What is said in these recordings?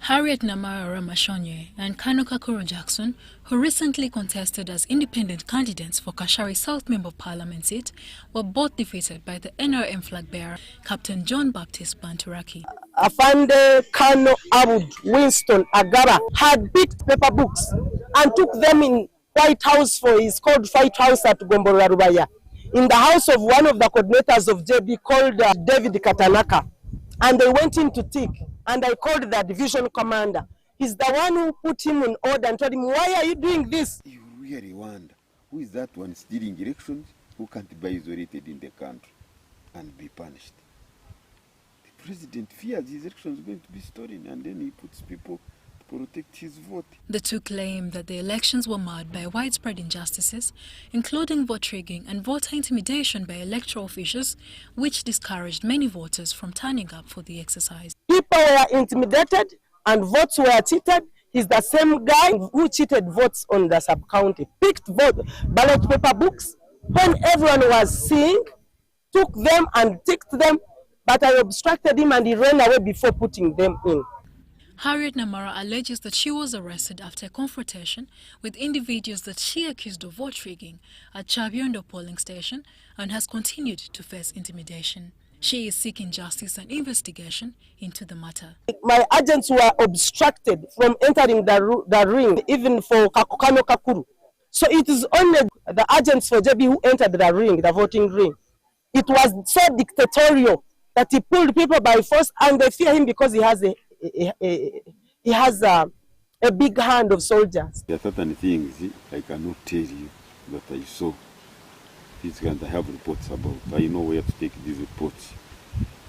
Harriet Namara Mashonye and Kano Kakuro Jackson, who recently contested as independent candidates for Kashari South Member Parliament seat, were both defeated by the NRM flag bearer, Captain John Baptist Banturaki. Afande Kano Abud Winston Agaba had picked paper books and took them in White House for his called Fight House at Gomboro Rubaya, in the house of one of the coordinators of JB called David Katanaka. And they went in to tick, and I called the division commander. He's the one who put him in order and told him, why are you doing this? You really wonder, who is that one stealing elections, who can't be isolated in the country and be punished? The president fears his elections are going to be stolen, and then he puts people to protect his vote. The two claim that the elections were marred by widespread injustices, including vote rigging and voter intimidation by electoral officials, which discouraged many voters from turning up for the exercise. People were intimidated and votes were cheated. He's the same guy who cheated votes on the sub-county, picked ballot paper books when everyone was seeing, took them and ticked them, but I obstructed him and he ran away before putting them in. Harriet Namara alleges that she was arrested after a confrontation with individuals that she accused of vote rigging at Chabiondo polling station and has continued to face intimidation. She is seeking justice and investigation into the matter. My agents were obstructed from entering the ring, even for Kano Kakuru. So it is only the agents for JB who entered the ring, the voting ring. It was so dictatorial that he pulled people by force, and they fear him because he has a big hand of soldiers. There are certain things I cannot tell you that I saw. These kinds I have reports about. I know where to take these reports.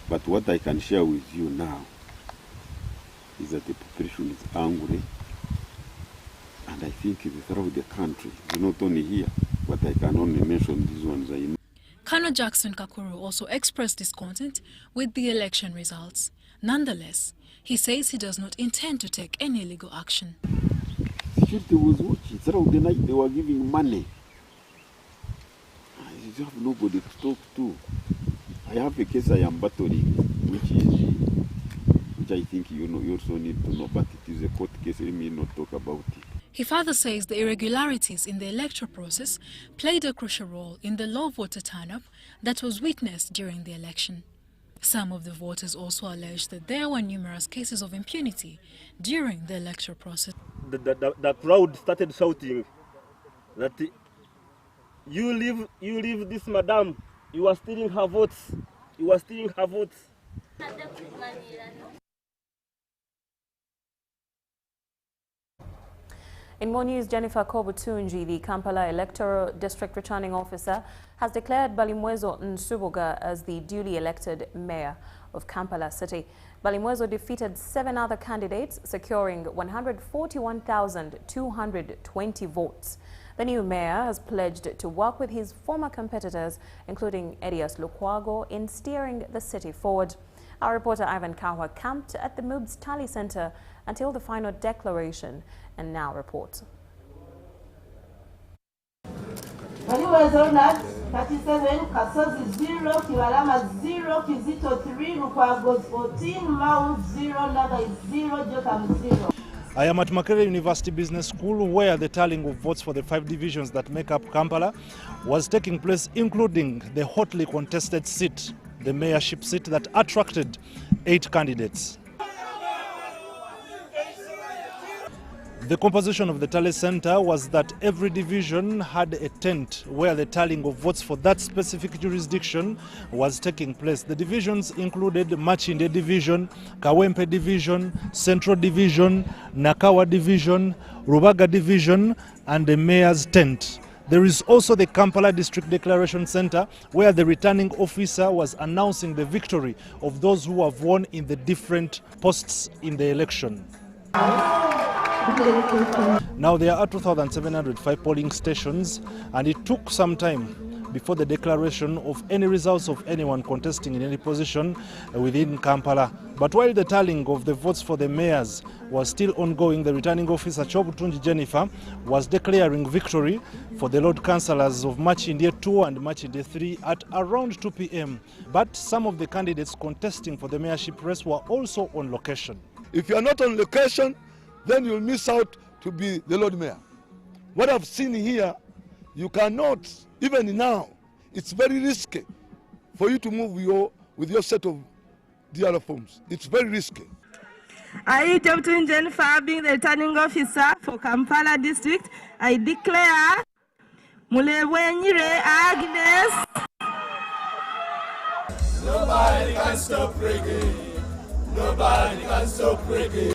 But what I can share with you now is that the population is angry, and I think it's throughout the country. It's not only here, but I can only mention these ones I know. Kano Jackson Kakuru also expressed discontent with the election results. Nonetheless, he says he does not intend to take any legal action. Security was watching. Throughout the night they were giving money. I have nobody to talk to. I have a case I am battling, which I think you also need to know, but it is a court case. Let me not talk about it. He further says the irregularities in the electoral process played a crucial role in the low voter turnout that was witnessed during the election. Some of the voters also alleged that there were numerous cases of impunity during the electoral process. The crowd started shouting that you leave this madam, you are stealing her votes, you are stealing her votes. In more news, Jennifer Kobutunji, the Kampala Electoral District Returning Officer, has declared Balimwezo Nsubuga as the duly elected mayor of Kampala City. Balimwezo defeated 7 other candidates, securing 141,220 votes. The new mayor has pledged to work with his former competitors, including Edias Lukwago, in steering the city forward. Our reporter Ivan Kawa camped at the MUB's Tally Center until the final declaration and now reports. Balimwezo Nat 37, Kasozi 0, Kiwalama 0, Kizito 3, Lukwago 14, Mount 0, Naga is 0, Jokam 0. I am at Makerere University Business School, where the tallying of votes for the 5 divisions that make up Kampala was taking place, including the hotly contested seat, the mayorship seat that attracted 8 candidates. The composition of the tally center was that every division had a tent where the tallying of votes for that specific jurisdiction was taking place. The divisions included Machinde Division, Kawempe Division, Central Division, Nakawa Division, Rubaga Division, and the mayor's tent. There is also the Kampala District Declaration Center, where the returning officer was announcing the victory of those who have won in the different posts in the election. Now there are 2,705 polling stations, and it took some time before the declaration of any results of anyone contesting in any position within Kampala. But while the tallying of the votes for the mayors was still ongoing, the returning officer Chobutunji Jennifer was declaring victory for the Lord Councillors of Makindye 2 and Makindye 3 at around 2 p.m. But some of the candidates contesting for the mayorship race were also on location. If you are not on location, then you'll miss out to be the Lord Mayor. What I've seen here, you cannot, even now, it's very risky for you to move with your set of DRF forms. It's very risky. I, Chobutunji Jennifer, being the returning officer for Kampala district, I declare Mulebwenyire Agnes. Nobody can stop reggae. Nobody can stop reggae.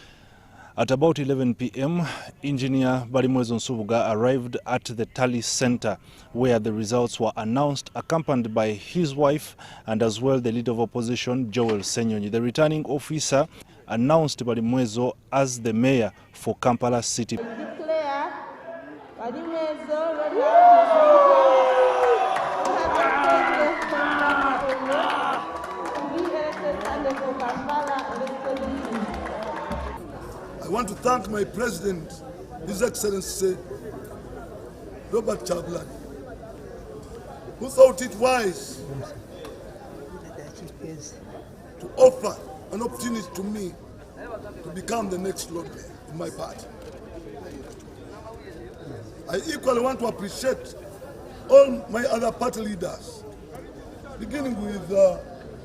At about 11 p.m., engineer Balimwezo Nsubuga arrived at the tally center where the results were announced, accompanied by his wife and as well the leader of opposition, Joel Senyonyi. The returning officer announced Balimwezo as the mayor for Kampala City. Declare Balimwezo for Kampala. I want to thank my president, His Excellency Robert Chagulanyi, who thought it wise to offer an opportunity to me to become the next Lord Mayor in my party. I equally want to appreciate all my other party leaders, beginning with the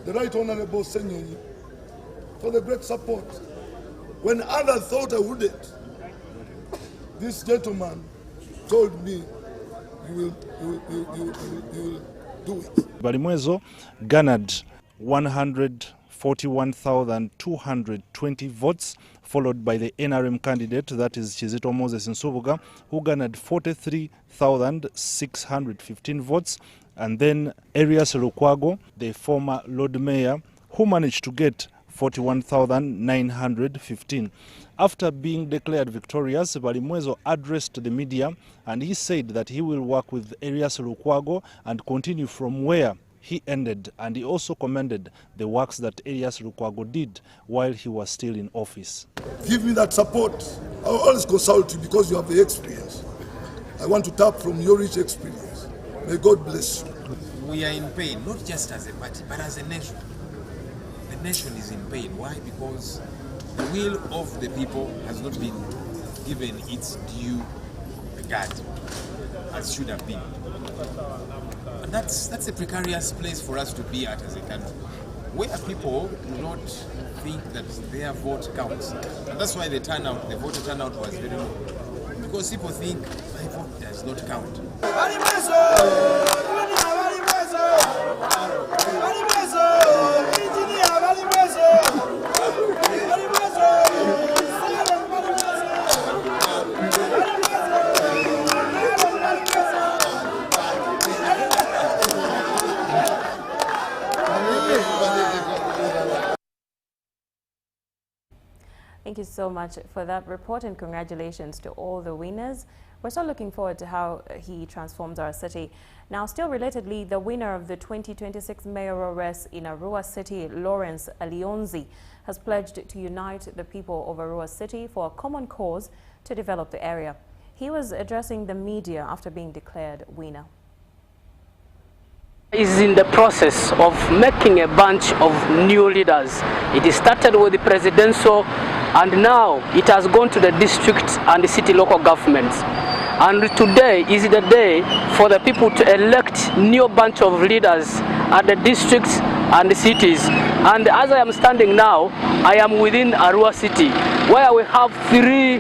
Right Honorable Senyonyi, for the great support. When others thought I wouldn't, this gentleman told me, you will do it. Balimwezo garnered 141,220 votes, followed by the NRM candidate, that is Kizito Moses Nsubuga, who garnered 43,615 votes, and then Arias Lukwago, the former Lord Mayor, who managed to get 41,915. After being declared victorious, Balimwezo addressed the media and he said that he will work with Arias Lukwago and continue from where he ended, and he also commended the works that Arias Lukwago did while he was still in office. Give me that support. I will always consult you because you have the experience. I want to tap from your rich experience. May God bless you. We are in pain, not just as a party, but as a nation. The nation is in pain. Why? Because the will of the people has not been given its due regard as should have been. And that's a precarious place for us to be at as a country, where people do not think that their vote counts. And that's why the voter turnout was very low. Because people think my vote does not count. Thank you so much for that report, and congratulations to all the winners. We're still looking forward to how he transforms our city. Now, still relatedly, the winner of the 2026 mayoral race in Arua City, Lawrence Alionzi, has pledged to unite the people of Arua City for a common cause to develop the area. He was addressing the media after being declared winner. Is in the process of making a bunch of new leaders. It started with the presidential, and now it has gone to the district and the city local governments. And today is the day for the people to elect new bunch of leaders at the districts and the cities. And as I am standing now, I am within Arua City, where we have 3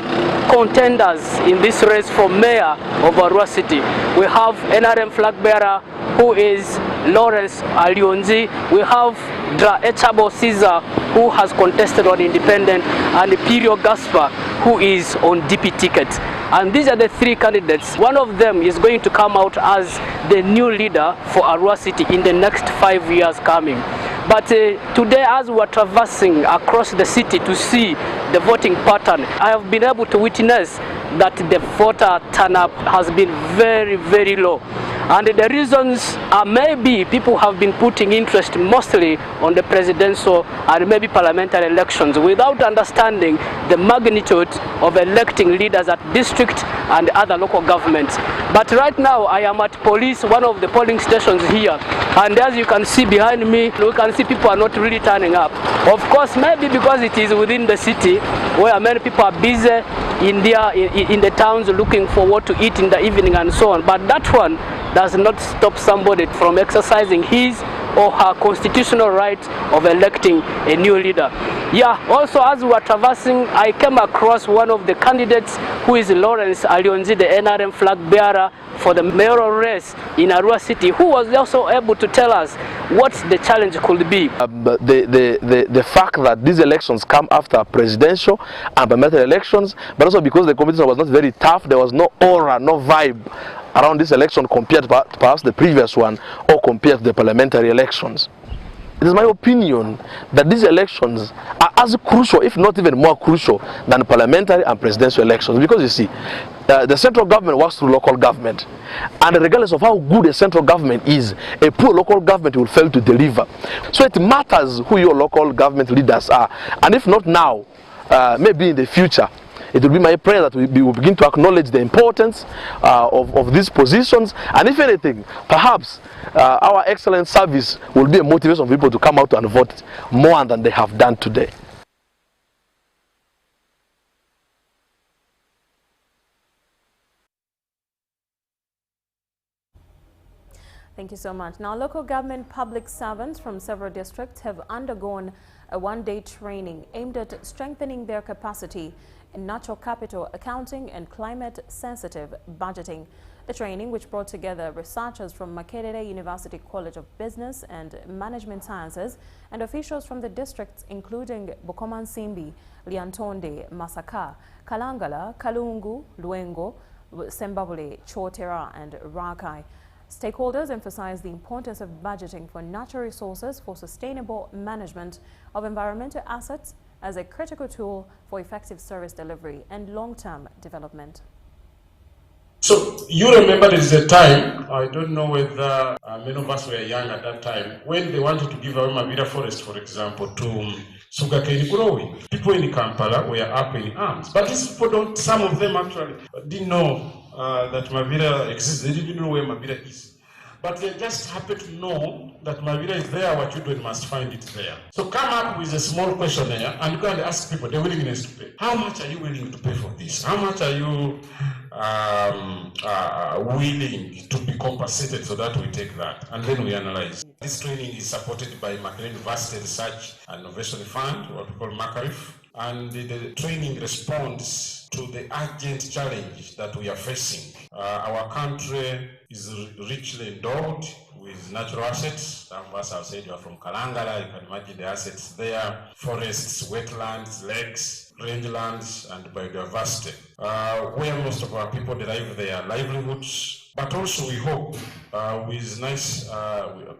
contenders in this race for mayor of Arua City. We have NRM flag bearer, who is Lawrence Alionzi. We have Dra Echabo Caesar, who has contested on independent, and Pirio Gaspar, who is on DP ticket. And these are the 3 candidates. One of them is going to come out as the new leader for Arua City in the next 5 years coming. But today, as we are traversing across the city to see the voting pattern, I have been able to witness that the voter turnout has been very, very low. And the reasons are maybe people have been putting interest mostly on the presidential and maybe parliamentary elections without understanding the magnitude of electing leaders at district and other local governments. But right now I am at police, one of the polling stations here, and as you can see behind me, we can see people are not really turning up. Of course, maybe because it is within the city where many people are busy in the towns looking for what to eat in the evening and so on. But that one does not stop somebody from exercising his or her constitutional right of electing a new leader. Yeah, also as we were traversing, I came across one of the candidates who is Lawrence Alionzi, the NRM flag bearer for the mayoral race in Arua City, who was also able to tell us what the challenge could be. The fact that these elections come after presidential and parliamentary elections, but also because the competition was not very tough, there was no aura, no vibe around this election compared to perhaps the previous one or compared to the parliamentary elections. It is my opinion that these elections are as crucial, if not even more crucial, than parliamentary and presidential elections. Because you see, the central government works through local government. And regardless of how good a central government is, a poor local government will fail to deliver. So it matters who your local government leaders are. And if not now, maybe in the future, it will be my prayer that we will begin to acknowledge the importance of these positions, and if anything, perhaps our excellent service will be a motivation for people to come out and vote more than they have done today. Thank you so much. Now, local government public servants from several districts have undergone a one-day training aimed at strengthening their capacity in natural capital accounting and climate-sensitive budgeting. The training, which brought together researchers from Makerere University College of Business and Management Sciences and officials from the districts including Bukoma Nsimbi, Liantonde, Masaka, Kalangala, Kalungu, Luengo, Sembabule, Chotera and Rakai. Stakeholders emphasized the importance of budgeting for natural resources for sustainable management of environmental assets as a critical tool for effective service delivery and long-term development. So you remember there is a time, I don't know whether many of us were young at that time, when they wanted to give away Mabira Forest, for example, to sugarcane growing. People in Kampala were up in arms. But these people don't, some of them actually didn't know that Mabira exists. They didn't know where Mabira is. But they just happen to know that Mabira is there, our children must find it there. So come up with a small questionnaire and go and ask people their willingness to pay. How much are you willing to pay for this? How much are you willing to be compensated so that we take that? And then we analyze. This training is supported by Makerere University Research and Innovation Fund, what we call MACARIF. And the training responds to the urgent challenge that we are facing. Our country is richly endowed with natural assets. Some of us have said you are from Kalangala, you can imagine the assets there, forests, wetlands, lakes, rangelands, and biodiversity, where most of our people derive their livelihoods. But also we hope with nice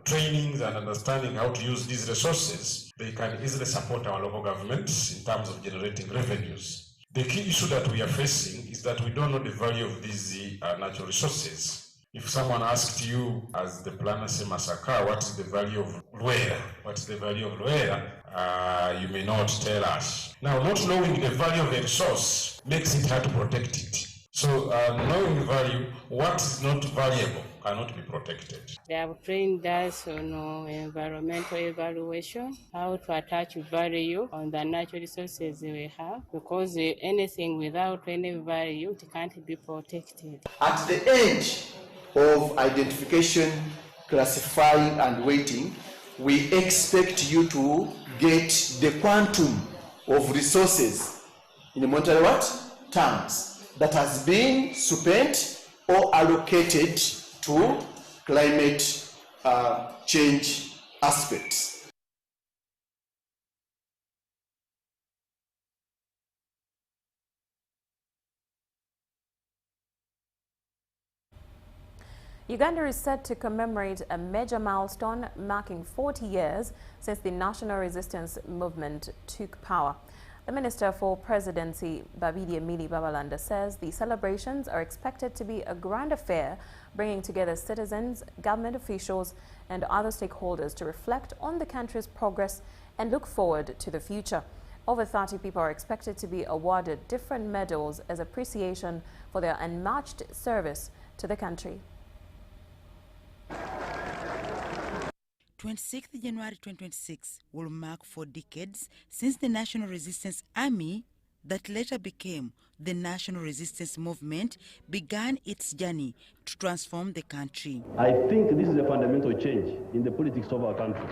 trainings and understanding how to use these resources, they can easily support our local governments in terms of generating revenues. The key issue that we are facing is that we don't know the value of these natural resources. If someone asked you, as the planner say Masaka, what is the value of Luera? What is the value of Luera? You may not tell us. Now, not knowing the value of a resource makes it hard to protect it. So, knowing the value, what is not valuable cannot be protected. They have trained us on environmental evaluation, how to attach value on the natural resources we have, because anything without any value, it can't be protected. At the end of identification, classifying and weighting, we expect you to get the quantum of resources in the monetary terms that has been spent or allocated to climate change aspects. Uganda is set to commemorate a major milestone marking 40 years since the national resistance movement took power. The Minister for Presidency, Babirye Babalanda, says the celebrations are expected to be a grand affair, bringing together citizens, government officials and other stakeholders to reflect on the country's progress and look forward to the future. Over 30 people are expected to be awarded different medals as appreciation for their unmatched service to the country. 26th January 2026 will mark 4 decades since the National Resistance Army, that later became the National Resistance Movement, began its journey to transform the country. I think this is a fundamental change in the politics of our country.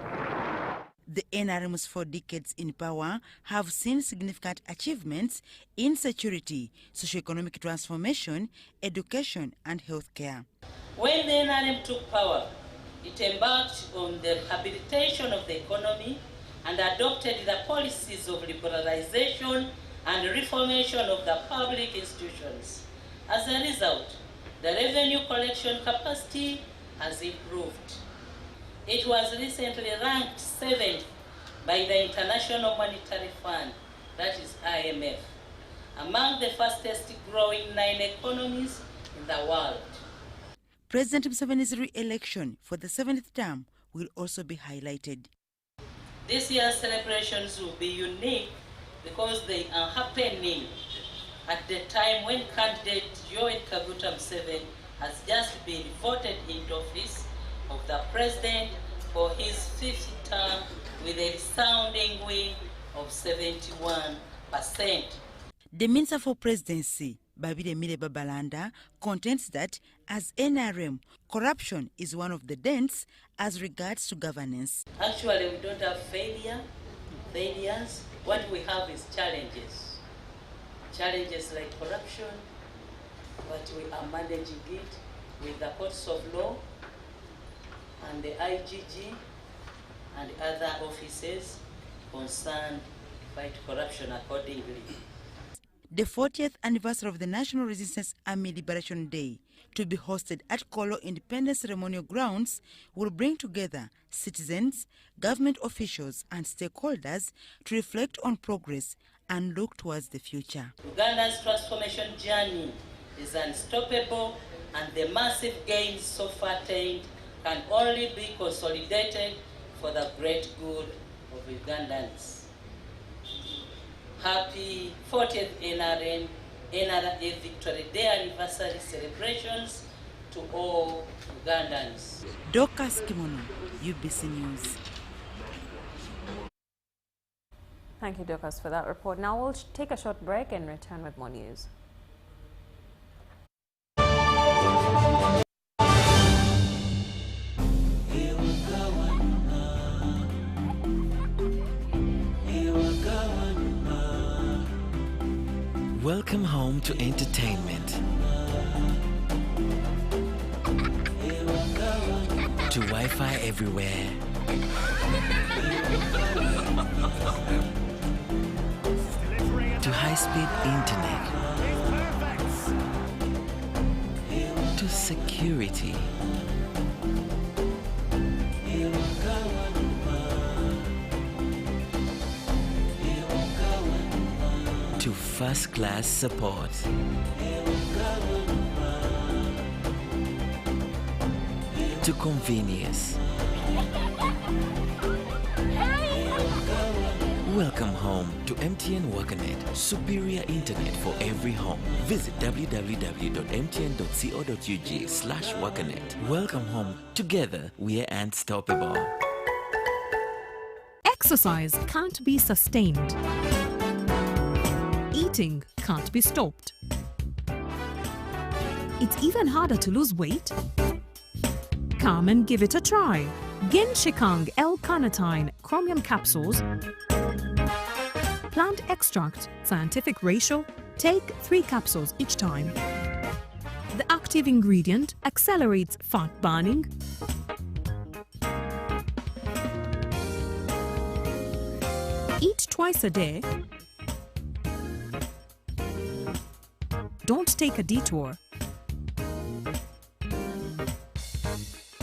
The NRM's 4 decades in power have seen significant achievements in security, socio-economic transformation, education and healthcare. When the NRM took power, it embarked on the rehabilitation of the economy and adopted the policies of liberalization and reformation of the public institutions. As a result, the revenue collection capacity has improved. It was recently ranked 7th by the International Monetary Fund, that is IMF, among the fastest growing 9 economies in the world. President Museveni's re-election for the 7th term will also be highlighted. This year's celebrations will be unique because they are happening at the time when candidate Yoweri Kaguta Museveni has just been voted into office of the president for his 5th term with a resounding win of 71%. The Minister for Presidency, Babirye Babalanda, contends that as NRM, corruption is one of the dents as regards to governance. Actually, we don't have failures. What we have is challenges. Challenges like corruption, but we are managing it with the courts of law and the IGG and other offices concerned to fight corruption accordingly. The 40th anniversary of the National Resistance Army Liberation Day, to be hosted at Kolo Independence Ceremonial Grounds, will bring together citizens, government officials and stakeholders to reflect on progress and look towards the future. Uganda's transformation journey is unstoppable, and the massive gains so far attained can only be consolidated for the great good of Ugandans. Happy 40th NRA Victory Day anniversary celebrations to all Ugandans. Dorcas Kimono, UBC News. Thank you, Dorcas, for that report. Now we'll take a short break and return with more news. Welcome home to entertainment, to Wi-Fi everywhere, to high-speed internet, to security, to first-class support. To convenience. Welcome home to MTN WakaNet, superior internet for every home. Visit www.mtn.co.ug/wakanet. Welcome home. Together, we are unstoppable. Exercise can't be sustained. Eating can't be stopped. It's even harder to lose weight. Come and give it a try. Genshikang L-carnitine chromium capsules, plant extract, scientific ratio, take 3 capsules each time. The active ingredient accelerates fat burning, eat twice a day, don't take a detour.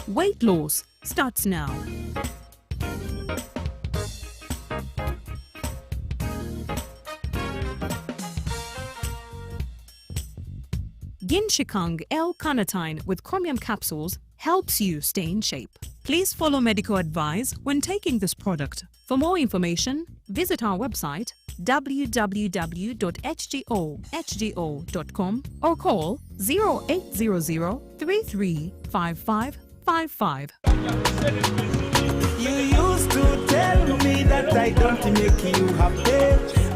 Weight loss starts now. Ginshikang L-carnitine with chromium capsules helps you stay in shape. Please follow medical advice when taking this product. For more information, visit our website www.hgo.com or call 0800 335555. You used to tell me that I don't make you happy.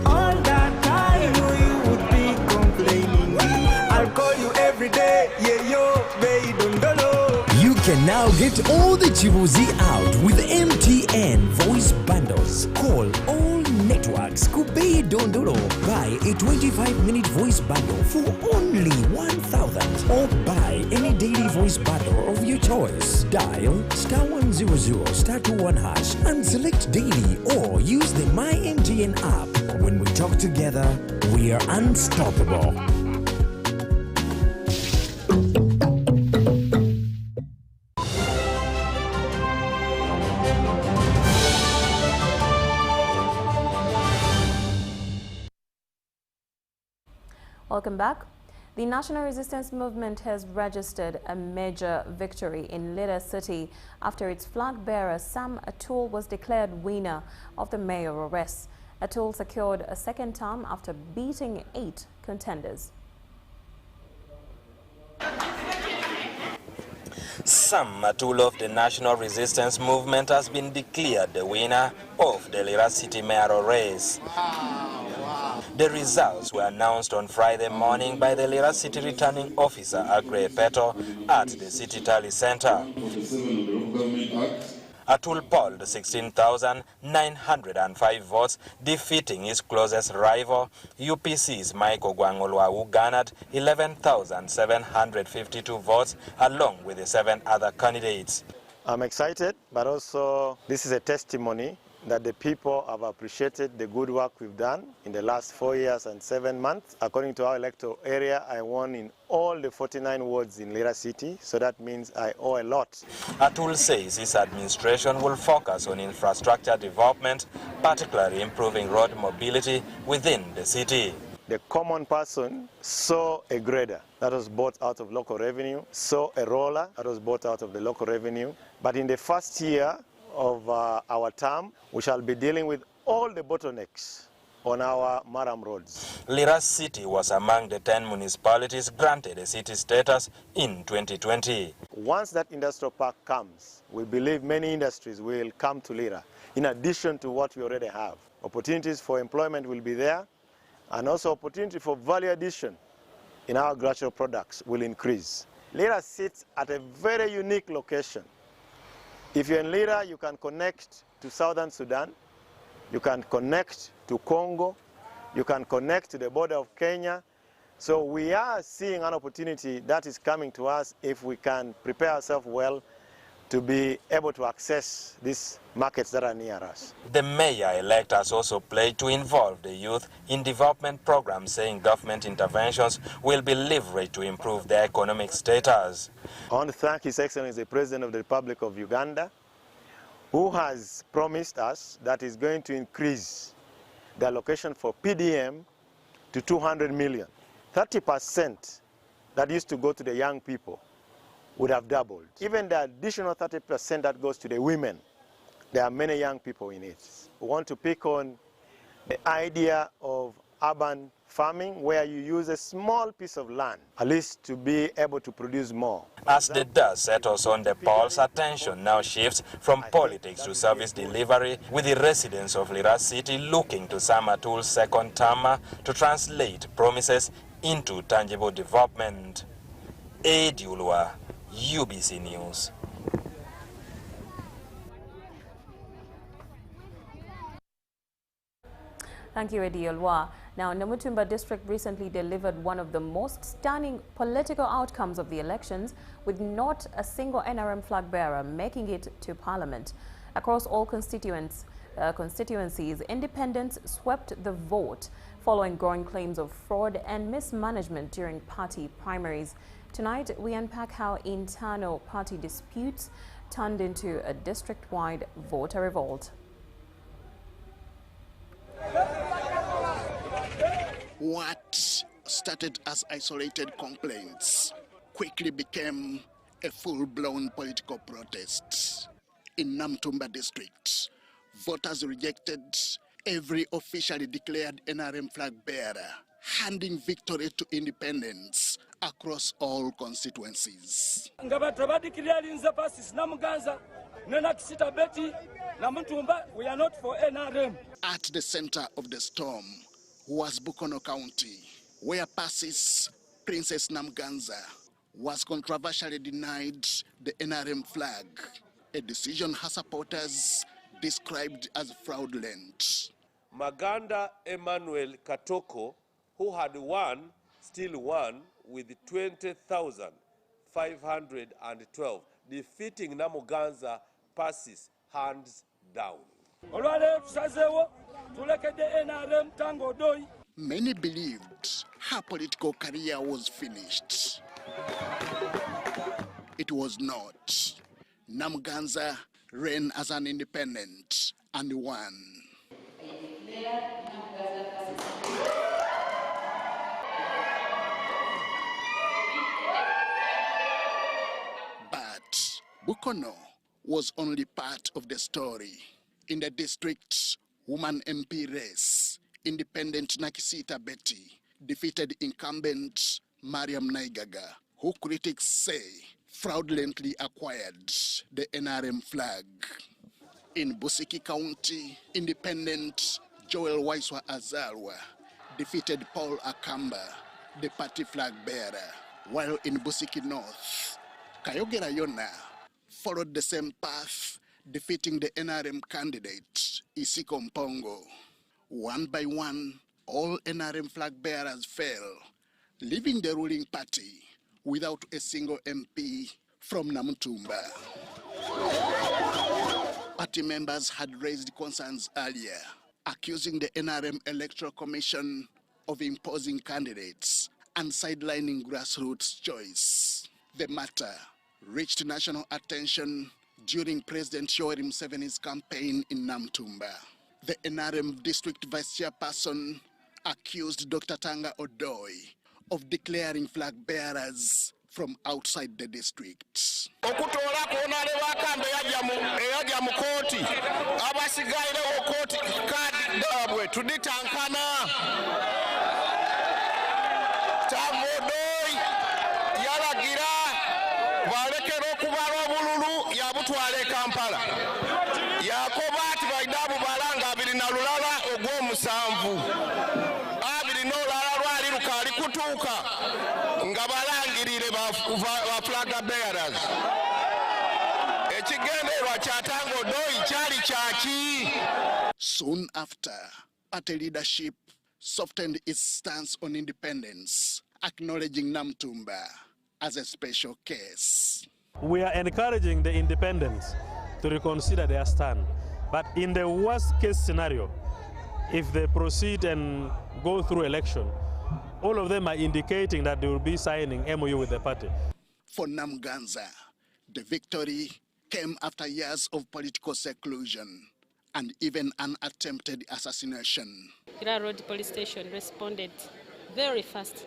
All that time you would be complaining. I'll call you every day, yeah, yo, baby, don't know. You can now get all the Chibuzi out with MTN voice bundles. Call all networks, Kubei Dondolo. Buy a 25-minute voice bundle for only 1,000 or buy any daily voice bundle of your choice. Dial *100 *21 hash and select daily or use the My MTN app. When we talk together, we are unstoppable. Welcome back. The National Resistance Movement has registered a major victory in Lira City after its flag bearer Sam Atul was declared winner of the mayoral race. Atul secured a second term after beating 8 contenders. Sam Atul of the National Resistance Movement has been declared the winner of the Lira City mayoral race. The results were announced on Friday morning by the Lira City returning officer Agre Peto at the City Tally Center. Atul polled 16,905 votes, defeating his closest rival, UPC's Michael Gwangolwa, who garnered 11,752 votes, along with the 7 other candidates. I'm excited, but also this is a testimony that the people have appreciated the good work we've done in the last 4 years and 7 months. According to our electoral area, I won in all the 49 wards in Lira City, so that means I owe a lot. Atul says his administration will focus on infrastructure development, particularly improving road mobility within the city. The common person saw a grader that was bought out of local revenue, saw a roller that was bought out of the local revenue, but in the first year of our term, we shall be dealing with all the bottlenecks on our Maram roads. Lira City was among the 10 municipalities granted a city status in 2020. Once that industrial park comes, we believe many industries will come to Lira, in addition to what we already have. Opportunities for employment will be there, and also opportunity for value addition in our agricultural products will increase. Lira sits at a very unique location. If you're in Lira, you can connect to Southern Sudan, you can connect to Congo, you can connect to the border of Kenya. So we are seeing an opportunity that is coming to us if we can prepare ourselves well to be able to access these markets that are near us. The mayor-elect has also pledged to involve the youth in development programs, saying government interventions will be leveraged to improve their economic status. I want to thank His Excellency the President of the Republic of Uganda, who has promised us that he's going to increase the allocation for PDM to 200 million. 30% that used to go to the young people would have doubled. Even the additional 30% that goes to the women, there are many young people in it. We want to pick on the idea of urban farming, where you use a small piece of land, at least to be able to produce more. As the dust settles on the polls, attention now shifts from politics to service delivery, with the residents of Lira City looking to Sam Atul's second term to translate promises into tangible development. Edi Ulwa, UBC News. Thank you, Edi Ulwa. Now, Namutumba district recently delivered one of the most stunning political outcomes of the elections, with not a single NRM flag bearer making it to parliament. Across all constituencies, independents swept the vote following growing claims of fraud and mismanagement during party primaries. Tonight, we unpack how internal party disputes turned into a district-wide voter revolt. What started as isolated complaints quickly became a full-blown political protest. In Namutumba district, voters rejected every officially declared NRM flag bearer, handing victory to independence across all constituencies. We are not for NRM. At the center of the storm was Bukono County, where Persis Princess Namuganza was controversially denied the NRM flag, a decision her supporters described as fraudulent. Maganda Emmanuel Katoko, who had won, still won with 20,512, defeating Namuganza Persis hands down. Many believed her political career was finished. It was not. Namuganza ran as an independent and won. But Bukono was only part of the story. In the district woman MP race, independent Nakisita Betty defeated incumbent Mariam Naigaga, who critics say fraudulently acquired the NRM flag. In Busiki County, independent Joel Waiswa Azarwa defeated Paul Akamba, the party flag bearer, while in Busiki North, Kayogera Yona followed the same path, defeating the NRM candidate, Isiko Mpongo. One by one, all NRM flag bearers fell, leaving the ruling party without a single MP from Namutumba. Party members had raised concerns earlier, accusing the NRM Electoral Commission of imposing candidates and sidelining grassroots choice. The matter reached national attention during President Yoweri Museveni's campaign in Namutumba. The NRM district vice chairperson accused Dr. Tanga Odoi of declaring flag bearers from outside the district. Kampala yakobati baidabu balanga abiri na lulala ogw'omusanvu abiri n'olulala lwali lukali kutuuka nga balangirire ba flag bearers. Ekigendererwa kya Tanga Odoi kyali kyaki? Soon after, party leadership softened its stance on independence, acknowledging Namutumba as a special case. We are encouraging the independents to reconsider their stand. But in the worst case scenario, if they proceed and go through election, all of them are indicating that they will be signing MOU with the party. For Namuganza, the victory came after years of political seclusion and even an attempted assassination. Lira Road Police Station responded very fast.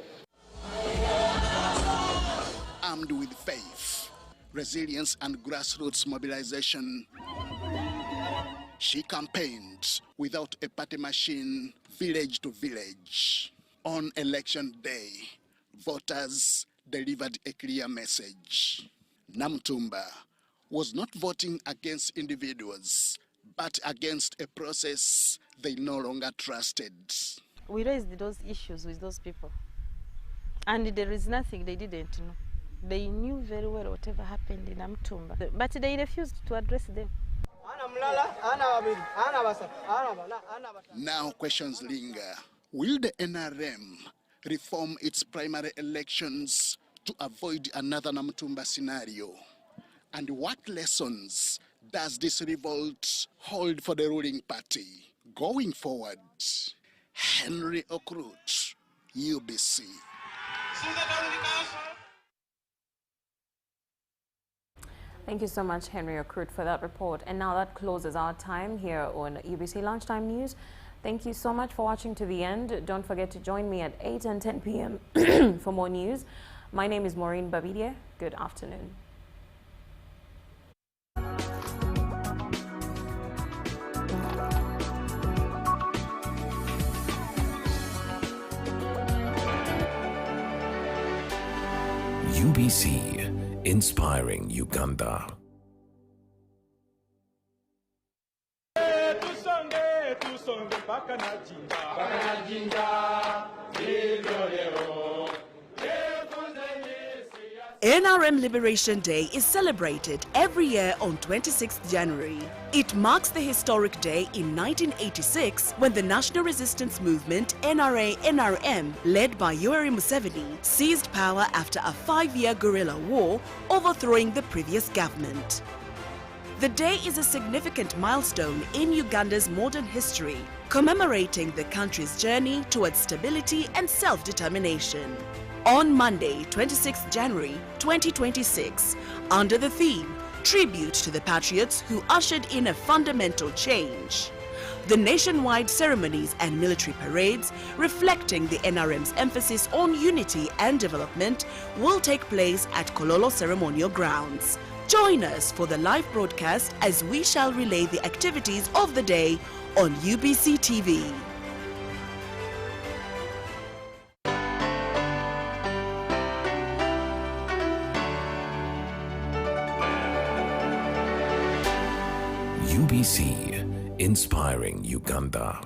Armed with faith, resilience and grassroots mobilization, she campaigned without a party machine, village to village. On election day, voters delivered a clear message. Namutumba was not voting against individuals, but against a process they no longer trusted. We raised those issues with those people, and there is nothing they didn't know. They knew very well whatever happened in Namutumba, but they refused to address them. Now questions linger. Will the NRM reform its primary elections to avoid another Namutumba scenario? And what lessons does this revolt hold for the ruling party going forward? Henry Okrut, UBC. Thank you so much, Henry Okrut, for that report. And now that closes our time here on UBC Lunchtime News. Thank you so much for watching to the end. Don't forget to join me at 8 and 10 p.m. for more news. My name is Moureen Babirye. Good afternoon. UBC, inspiring Uganda. NRM Liberation Day is celebrated every year on 26th January. It marks the historic day in 1986 when the National Resistance Movement NRA-NRM, led by Yoweri Museveni, seized power after a 5-year guerrilla war, overthrowing the previous government. The day is a significant milestone in Uganda's modern history, commemorating the country's journey towards stability and self-determination. On Monday, 26 January 2026, under the theme, Tribute to the Patriots Who Ushered in a Fundamental Change, the nationwide ceremonies and military parades reflecting the NRM's emphasis on unity and development will take place at Kololo Ceremonial Grounds. Join us for the live broadcast as we shall relay the activities of the day on UBC TV. UBC, inspiring Uganda.